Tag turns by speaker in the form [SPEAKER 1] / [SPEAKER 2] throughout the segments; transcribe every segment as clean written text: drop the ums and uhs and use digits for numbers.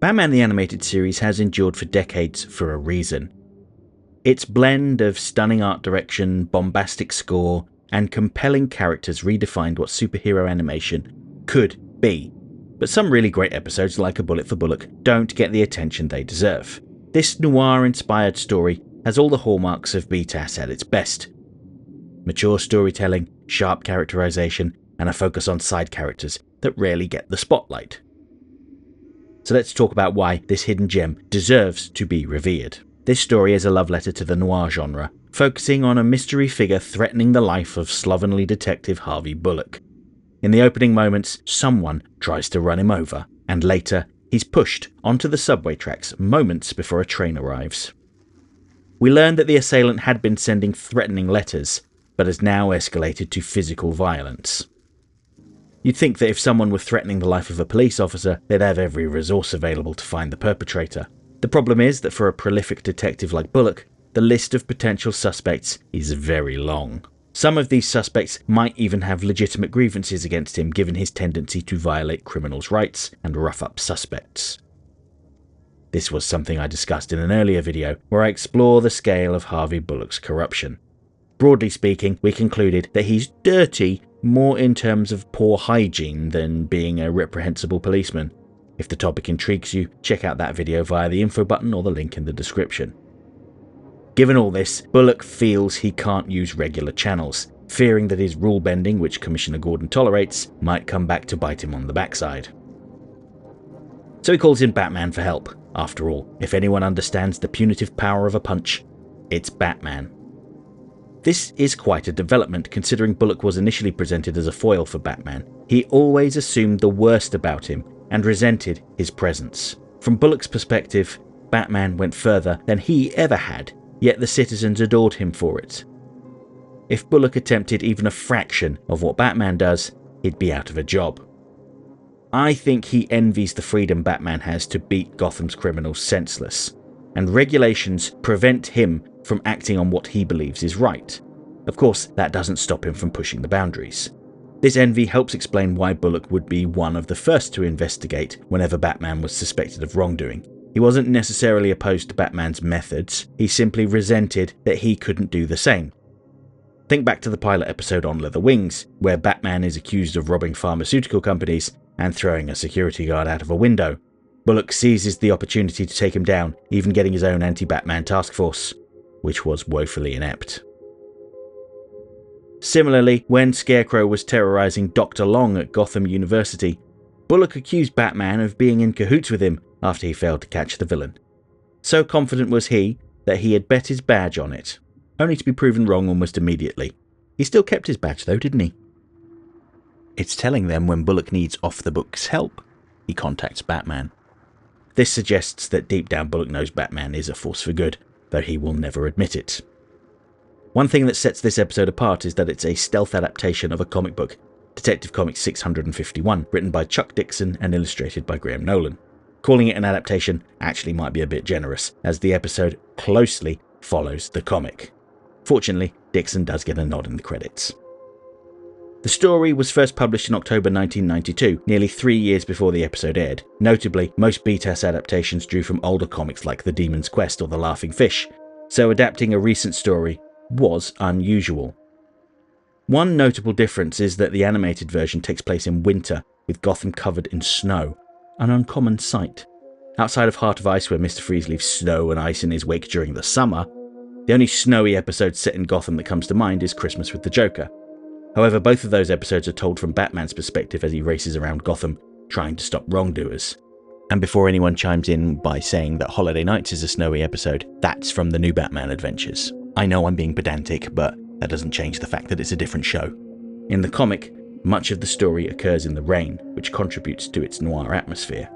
[SPEAKER 1] Batman the Animated Series has endured for decades for a reason. Its blend of stunning art direction, bombastic score, and compelling characters redefined what superhero animation could be. But some really great episodes, like A Bullet for Bullock, don't get the attention they deserve. This noir-inspired story has all the hallmarks of BTAS at its best. Mature storytelling, sharp characterization, and a focus on side characters that rarely get the spotlight. So let's talk about why this hidden gem deserves to be revered. This story is a love letter to the noir genre, focusing on a mystery figure threatening the life of slovenly Detective Harvey Bullock. In the opening moments, someone tries to run him over, and later, he's pushed onto the subway tracks moments before a train arrives. We learn that the assailant had been sending threatening letters, but has now escalated to physical violence. You'd think that if someone were threatening the life of a police officer, they'd have every resource available to find the perpetrator. The problem is that for a prolific detective like Bullock, the list of potential suspects is very long. Some of these suspects might even have legitimate grievances against him, given his tendency to violate criminals' rights and rough up suspects. This was something I discussed in an earlier video, where I explore the scale of Harvey Bullock's corruption. Broadly speaking, we concluded that he's dirty more in terms of poor hygiene than being a reprehensible policeman. If the topic intrigues you, check out that video via the info button or the link in the description. Given all this, Bullock feels he can't use regular channels, fearing that his rule bending, which Commissioner Gordon tolerates, might come back to bite him on the backside. So he calls in Batman for help. After all, if anyone understands the punitive power of a punch, it's Batman. This is quite a development, considering Bullock was initially presented as a foil for Batman. He always assumed the worst about him and resented his presence. From Bullock's perspective, Batman went further than he ever had, yet the citizens adored him for it. If Bullock attempted even a fraction of what Batman does, he'd be out of a job. I think he envies the freedom Batman has to beat Gotham's criminals senseless, and regulations prevent him from acting on what he believes is right. Of course, that doesn't stop him from pushing the boundaries. This envy helps explain why Bullock would be one of the first to investigate whenever Batman was suspected of wrongdoing. He wasn't necessarily opposed to Batman's methods, he simply resented that he couldn't do the same. Think back to the pilot episode on Leather Wings, where Batman is accused of robbing pharmaceutical companies and throwing a security guard out of a window. Bullock seizes the opportunity to take him down, even getting his own anti-Batman task force, which was woefully inept. Similarly, when Scarecrow was terrorizing Dr. Long at Gotham University, Bullock accused Batman of being in cahoots with him after he failed to catch the villain. So confident was he that he had bet his badge on it, only to be proven wrong almost immediately. He still kept his badge though, didn't he? It's telling them when Bullock needs off-the-books help, he contacts Batman. This suggests that deep down Bullock knows Batman is a force for good, though he will never admit it. One thing that sets this episode apart is that it's a stealth adaptation of a comic book, Detective Comics 651, written by Chuck Dixon and illustrated by Graham Nolan. Calling it an adaptation actually might be a bit generous, as the episode closely follows the comic. Fortunately, Dixon does get a nod in the credits. The story was first published in October 1992, nearly 3 years before the episode aired. Notably, most BTAS adaptations drew from older comics like The Demon's Quest or The Laughing Fish, so adapting a recent story was unusual. One notable difference is that the animated version takes place in winter, with Gotham covered in snow, an uncommon sight. Outside of Heart of Ice, where Mr. Freeze leaves snow and ice in his wake during the summer, the only snowy episode set in Gotham that comes to mind is Christmas with the Joker. However, both of those episodes are told from Batman's perspective as he races around Gotham, trying to stop wrongdoers. And before anyone chimes in by saying that Holiday Nights is a snowy episode, that's from the new Batman Adventures. I know I'm being pedantic, but that doesn't change the fact that it's a different show. In the comic, much of the story occurs in the rain, which contributes to its noir atmosphere.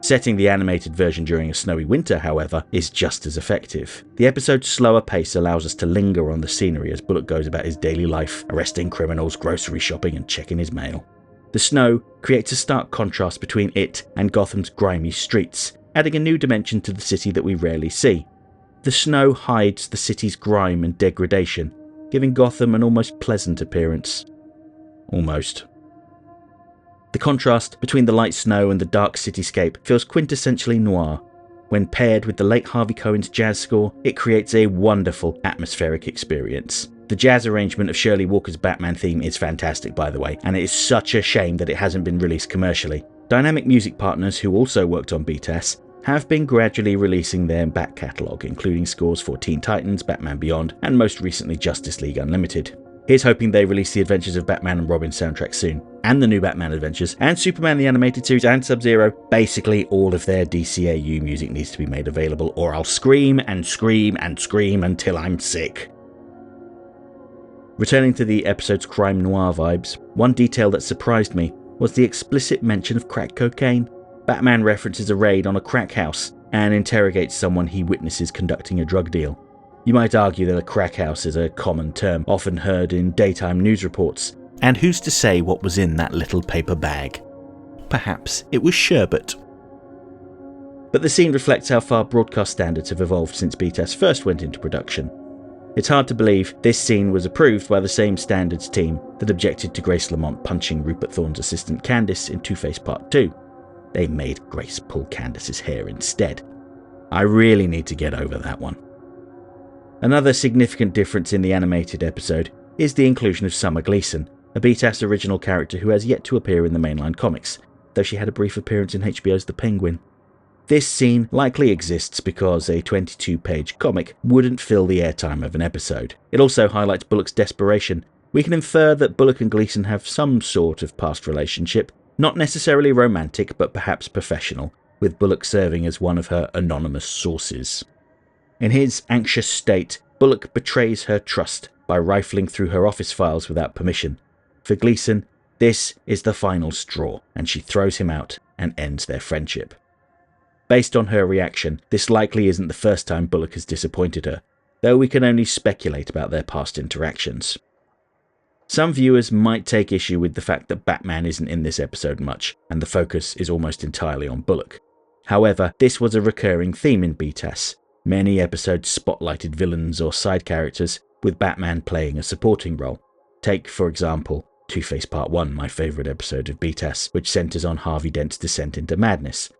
[SPEAKER 1] Setting the animated version during a snowy winter, however, is just as effective. The episode's slower pace allows us to linger on the scenery as Bullock goes about his daily life, arresting criminals, grocery shopping, and checking his mail. The snow creates a stark contrast between it and Gotham's grimy streets, adding a new dimension to the city that we rarely see. The snow hides the city's grime and degradation, giving Gotham an almost pleasant appearance. Almost. The contrast between the light snow and the dark cityscape feels quintessentially noir. When paired with the late Harvey Cohen's jazz score, it creates a wonderful atmospheric experience. The jazz arrangement of Shirley Walker's Batman theme is fantastic, by the way, and it is such a shame that it hasn't been released commercially. Dynamic Music Partners, who also worked on BTAS, have been gradually releasing their back catalogue, including scores for Teen Titans, Batman Beyond, and most recently Justice League Unlimited. Here's hoping they release the Adventures of Batman and Robin soundtrack soon, and the new Batman Adventures, and Superman the Animated Series, and Sub-Zero. Basically, all of their DCAU music needs to be made available, or I'll scream and scream and scream until I'm sick. Returning to the episode's crime noir vibes, one detail that surprised me was the explicit mention of crack cocaine. Batman references a raid on a crack house and interrogates someone he witnesses conducting a drug deal. You might argue that a crack house is a common term, often heard in daytime news reports. And who's to say what was in that little paper bag? Perhaps it was sherbet. But the scene reflects how far broadcast standards have evolved since BTAS first went into production. It's hard to believe this scene was approved by the same standards team that objected to Grace Lamont punching Rupert Thorne's assistant Candace in Two-Face Part 2. They made Grace pull Candace's hair instead. I really need to get over that one. Another significant difference in the animated episode is the inclusion of Summer Gleeson, a BTAS original character who has yet to appear in the mainline comics, though she had a brief appearance in HBO's The Penguin. This scene likely exists because a 22-page comic wouldn't fill the airtime of an episode. It also highlights Bullock's desperation. We can infer that Bullock and Gleeson have some sort of past relationship, not necessarily romantic but perhaps professional, with Bullock serving as one of her anonymous sources. In his anxious state, Bullock betrays her trust by rifling through her office files without permission. For Gleeson, this is the final straw, and she throws him out and ends their friendship. Based on her reaction, this likely isn't the first time Bullock has disappointed her, though we can only speculate about their past interactions. Some viewers might take issue with the fact that Batman isn't in this episode much, and the focus is almost entirely on Bullock. However, this was a recurring theme in BTAS. Many episodes spotlighted villains or side characters, with Batman playing a supporting role. Take, for example, Two-Face Part 1, my favourite episode of BTAS, which centres on Harvey Dent's descent into madness.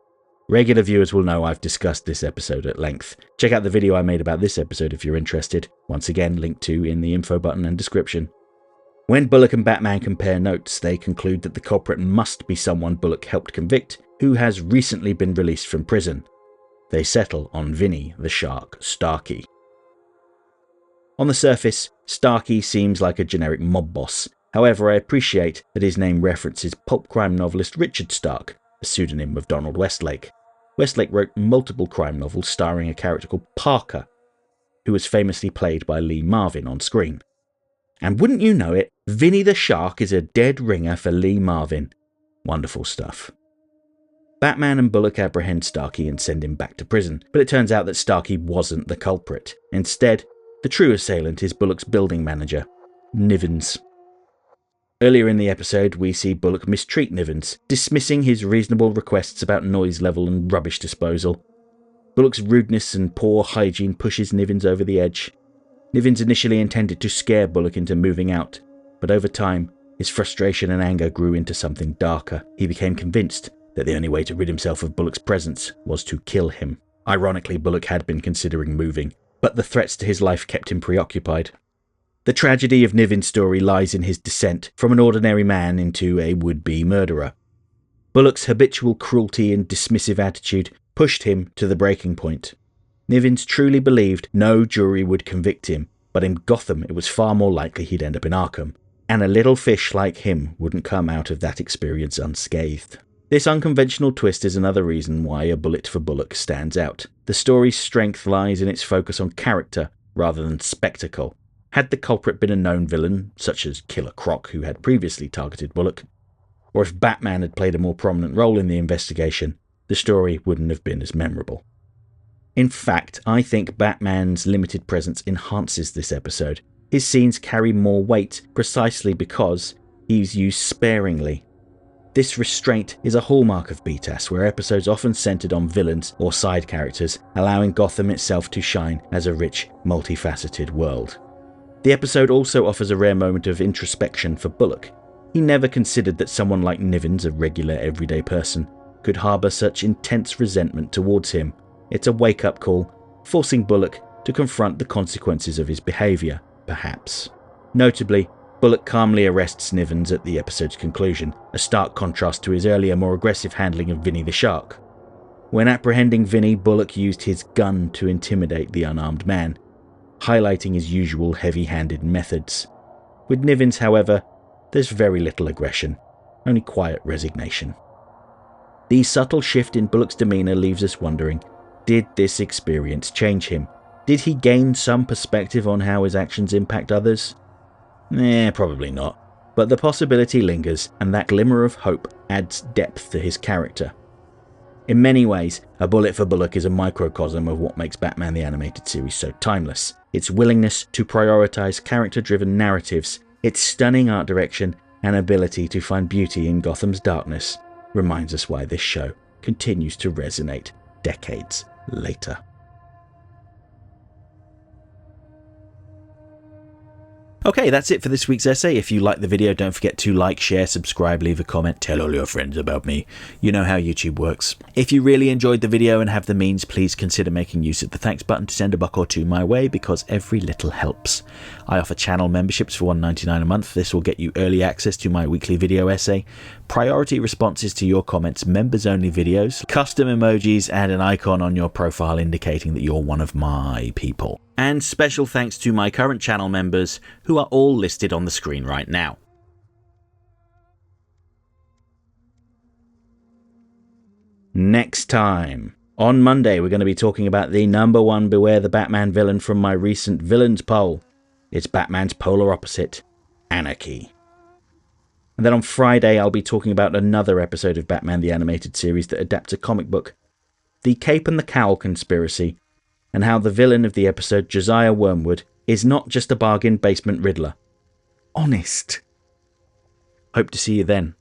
[SPEAKER 1] Regular viewers will know I've discussed this episode at length. Check out the video I made about this episode if you're interested, once again linked to in the info button and description. When Bullock and Batman compare notes, they conclude that the culprit must be someone Bullock helped convict, who has recently been released from prison. They settle on Vinny the Shark Starkey. On the surface, Starkey seems like a generic mob boss. However, I appreciate that his name references pulp crime novelist Richard Stark, a pseudonym of Donald Westlake. Westlake wrote multiple crime novels starring a character called Parker, who was famously played by Lee Marvin on screen. And wouldn't you know it, Vinny the Shark is a dead ringer for Lee Marvin. Wonderful stuff. Batman and Bullock apprehend Starkey and send him back to prison, but it turns out that Starkey wasn't the culprit. Instead, the true assailant is Bullock's building manager, Nivens. Earlier in the episode, we see Bullock mistreat Nivens, dismissing his reasonable requests about noise level and rubbish disposal. Bullock's rudeness and poor hygiene pushes Nivens over the edge. Nivens initially intended to scare Bullock into moving out, but over time, his frustration and anger grew into something darker. He became convinced that the only way to rid himself of Bullock's presence was to kill him. Ironically, Bullock had been considering moving, but the threats to his life kept him preoccupied. The tragedy of Nivens' story lies in his descent from an ordinary man into a would-be murderer. Bullock's habitual cruelty and dismissive attitude pushed him to the breaking point. Nivens truly believed no jury would convict him, but in Gotham it was far more likely he'd end up in Arkham, and a little fish like him wouldn't come out of that experience unscathed. This unconventional twist is another reason why A Bullet for Bullock stands out. The story's strength lies in its focus on character rather than spectacle. Had the culprit been a known villain, such as Killer Croc, who had previously targeted Bullock, or if Batman had played a more prominent role in the investigation, the story wouldn't have been as memorable. In fact, I think Batman's limited presence enhances this episode. His scenes carry more weight precisely because he's used sparingly. This restraint is a hallmark of BTAS, where episodes often centered on villains or side characters, allowing Gotham itself to shine as a rich, multifaceted world. The episode also offers a rare moment of introspection for Bullock. He never considered that someone like Nivens, a regular everyday person, could harbour such intense resentment towards him. It's a wake-up call, forcing Bullock to confront the consequences of his behaviour, perhaps. Notably, Bullock calmly arrests Nivens at the episode's conclusion, a stark contrast to his earlier more aggressive handling of Vinny the Shark. When apprehending Vinny, Bullock used his gun to intimidate the unarmed man, highlighting his usual heavy-handed methods. With Nivens, however, there's very little aggression, only quiet resignation. The subtle shift in Bullock's demeanour leaves us wondering, did this experience change him? Did he gain some perspective on how his actions impact others? Probably not. But the possibility lingers, and that glimmer of hope adds depth to his character. In many ways, A Bullet for Bullock is a microcosm of what makes Batman the Animated Series so timeless. Its willingness to prioritise character-driven narratives, its stunning art direction, and ability to find beauty in Gotham's darkness reminds us why this show continues to resonate decades later. Okay, that's it for this week's essay. If you liked the video, don't forget to like, share, subscribe, leave a comment, tell all your friends about me. You know how YouTube works. If you really enjoyed the video and have the means, please consider making use of the thanks button to send a buck or two my way, because every little helps. I offer channel memberships for $1.99 a month. This will get you early access to my weekly video essay, priority responses to your comments, members-only videos, custom emojis, and an icon on your profile indicating that you're one of my people. And special thanks to my current channel members, who are all listed on the screen right now. Next time. On Monday, we're going to be talking about the #1 Beware the Batman villain from my recent villains poll. It's Batman's polar opposite, anarchy. And then on Friday, I'll be talking about another episode of Batman the Animated Series that adapts a comic book, The Cape and the Cowl Conspiracy, and how the villain of the episode, Josiah Wormwood, is not just a bargain basement Riddler. Honest. Hope to see you then.